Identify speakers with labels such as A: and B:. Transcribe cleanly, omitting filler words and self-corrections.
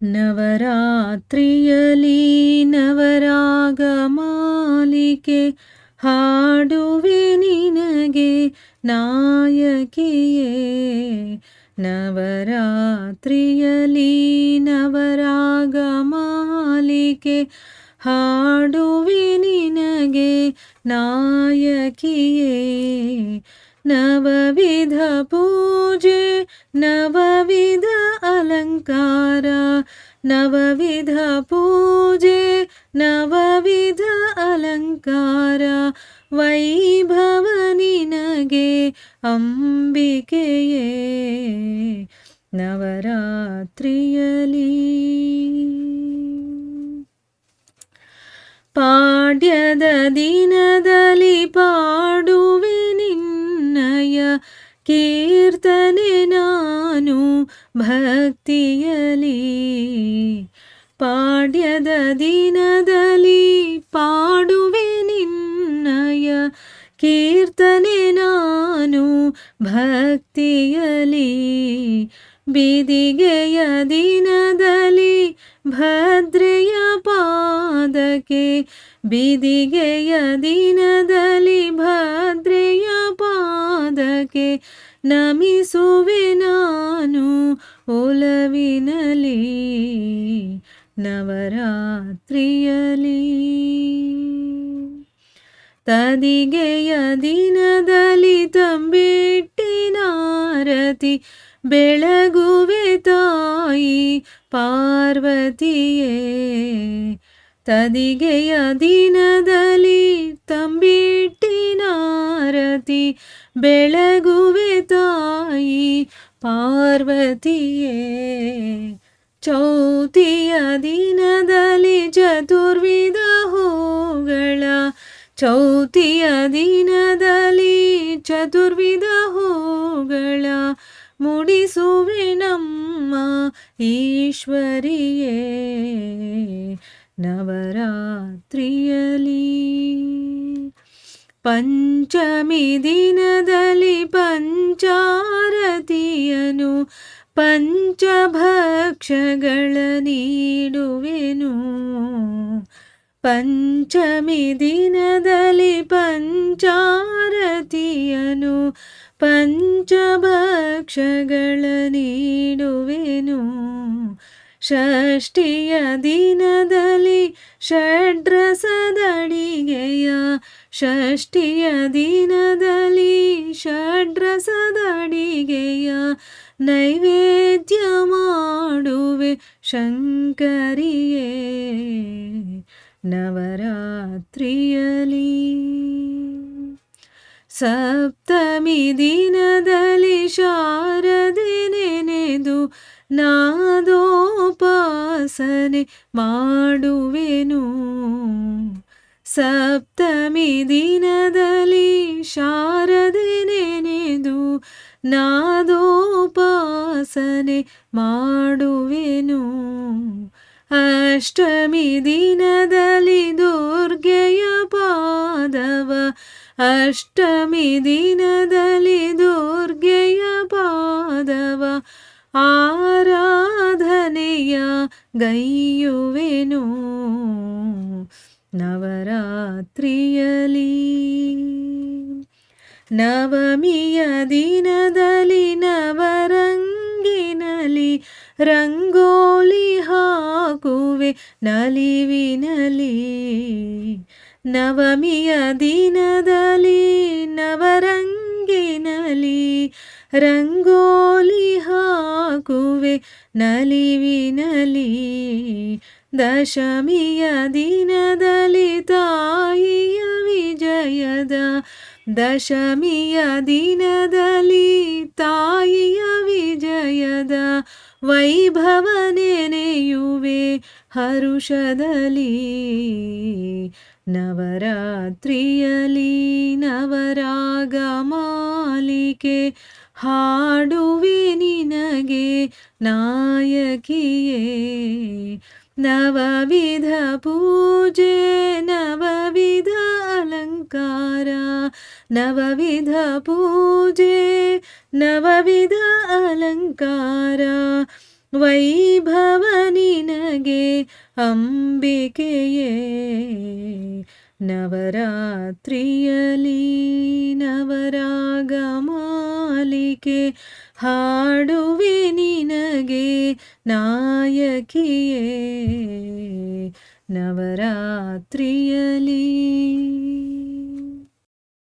A: ನವರಾತ್ರಿಯಲಿ ನವರಾಗ ಮಾಲಿಕೆ ಹಾಡುವೆ ನಿನಗೆ ನಾಯಕಿಯೇ. ನವರಾತ್ರಿಯಲಿ ನವರಾಗ ಮಾಲಿಕೆ ಹಾಡುವೆ ನಿನಗೆ ನಾಯಕಿಯೇ. ನವವಿಧ ಪೂಜೆ ನವವಿಧ ಅಲಂಕಾರ, ನವವಿಧ ಪೂಜೆ ನವವಿಧ ಅಲಂಕಾರ, ವೈಭವ ನಿನಗೆ ಅಂಬಿಕೆಯೇ. ನವರಾತ್ರಿಯಲಿ ಪಾಡ್ಯದ ದಿನದಲ್ಲಿ ಪಾಡುವೆ ನಿನ್ನಯ ಕೀರ್ತನೆ ನಾನು ಭಕ್ತಿಯಲಿ. ಪಾಡ್ಯದ ದಿನದಲ್ಲಿ ಪಾಡುವೆ ನಿನ್ನಯ ಕೀರ್ತನೆ ನಾನು ಭಕ್ತಿಯಲಿ. ಬಿದಿಗೆಯ ದಿನದಲ್ಲಿ ಭದ್ರೆಯ ಪಾದಕ್ಕೆ, ಬಿದಿಗೆಯ ದಿನದಲ್ಲಿ ಭದ್ರೆಯ ಪಾದಕ್ಕೆ ನಮಿಸುವೆ ನಾನು ಒಲವಿನಲಿ. ನವರಾತ್ರಿಯಲಿ ತದಿಗೆಯ ದಿನದಲ್ಲಿ ತಂಬಿಟ್ಟಿನಾರತಿ ಬೆಳಗುವೆ ತಾಯಿ ಪಾರ್ವತಿಯೇ. ತದಿಗೆಯ ದಿನದಲ್ಲಿ ತಂಬಿಟ್ಟಿನಾರತಿ ಬೆಳಗುವೆ ತಾಯಿ ಪಾರ್ವತಿಯೇ. ಚೌತಿಯ ದಿನದಲ್ಲಿ ಚತುರ್ವಿಧ ಹೂಗಳ, ಚೌತಿಯ ದಿನದಲ್ಲಿ ಚತುರ್ವಿಧ ಹೂಗಳ ಮುಡಿಸುವೆ ನಮ್ಮ ಈಶ್ವರಿಯೇ. ನವರಾತ್ರಿಯಲಿ ಪಂಚಮಿ ದಿನದಲ್ಲಿ ಪಂಚಾರತಿಯನು ಪಂಚಭಕ್ಷಗಳ ನೀಡುವೆನು. ಪಂಚಮಿ ದಿನದಲ್ಲಿ ಪಂಚಾರತಿಯನು ಪಂಚಭಕ್ಷಗಳ ನೀಡುವೆನು. ಷಷ್ಠಿಯ ದಿನದಲ್ಲಿ ಷಡ್ರಸದಡಿಗೆಯ, ಷಷ್ಠಿಯ ದಿನದಲ್ಲಿ ಷಡ್ರಸದಡಿಗೆಯ ನೈವೇದ್ಯ ಮಾಡುವೆ ಶಂಕರಿಯೇ. ನವರಾತ್ರಿಯಲಿ ಸಪ್ತಮಿ ದಿನದಲ್ಲಿ ಶಾರದೆ ನೆನೆದು ನಾದೋಪಾಸನೆ ಮಾಡುವೆನು. ಸಪ್ತಮಿ ದಿನದಲ್ಲಿ ಶಾರದೆ ನೆನೆದು ನಾದೋಪಾಸನೆ ಮಾಡುವೆನು. ಅಷ್ಟಮಿ ದಿನದಲ್ಲಿ ದುರ್ಗೆಯ ಪಾದವ, ಅಷ್ಟಮಿ ದಿನದಲ್ಲಿ ದುರ್ಗೆಯ ಪಾದವ ಆರಾಧನೆಯ ಗೈಯುವೆನು. ನವರಾತ್ರಿಯಲಿ ನವಮಿಯ ದಿನದಲ್ಲಿ ನವರಂಗಿನಲಿ ರಂಗೋಲಿ ಹಾಕುವೆ ನಲಿವಿನಲಿ. ನವಮಿಯ ದಿನದಲ್ಲಿ ನವರಂಗಿನಲಿ ರಂಗೋಲಿ ಹಾಕುವೆ ನಲಿವಿನಲಿ. ದಶಮಿಯ ದಿನದಲ್ಲಿ ತಾಯಿಯ ವಿಜಯದ, ದಶಮಿಯ ದಿನದಲ್ಲಿ ತಾಯಿಯ ವಿಜಯದ ವೈಭವ ನೆನೆಯುವೆ ಹರುಷದಲ್ಲಿ. ನವರಾತ್ರಿಯಲಿ ನವರಾಗ ಮಾಲಿಕೆ ಹಾಡುವೆ ನಿನಗೆ ನಾಯಕಿಯೇ. ನವವಿಧ ಪೂಜೆ ನವವಿಧ ಅಲಂಕಾರ, ನವವಿಧ ಪೂಜೆ ನವವಿಧ ಅಲಂಕಾರ, ವೈಭವ ನಿನಗೆ ಅಂಬಿಕೆಯೇ ನವರಾತ್ರಿಯಲಿ ನವರಾಗ ಮಾಲಿಕೆ ಹಾಡುವೆ ನಿನಗೆ ನಾಯಕಿಯೇ ನವರಾತ್ರಿಯಲಿ.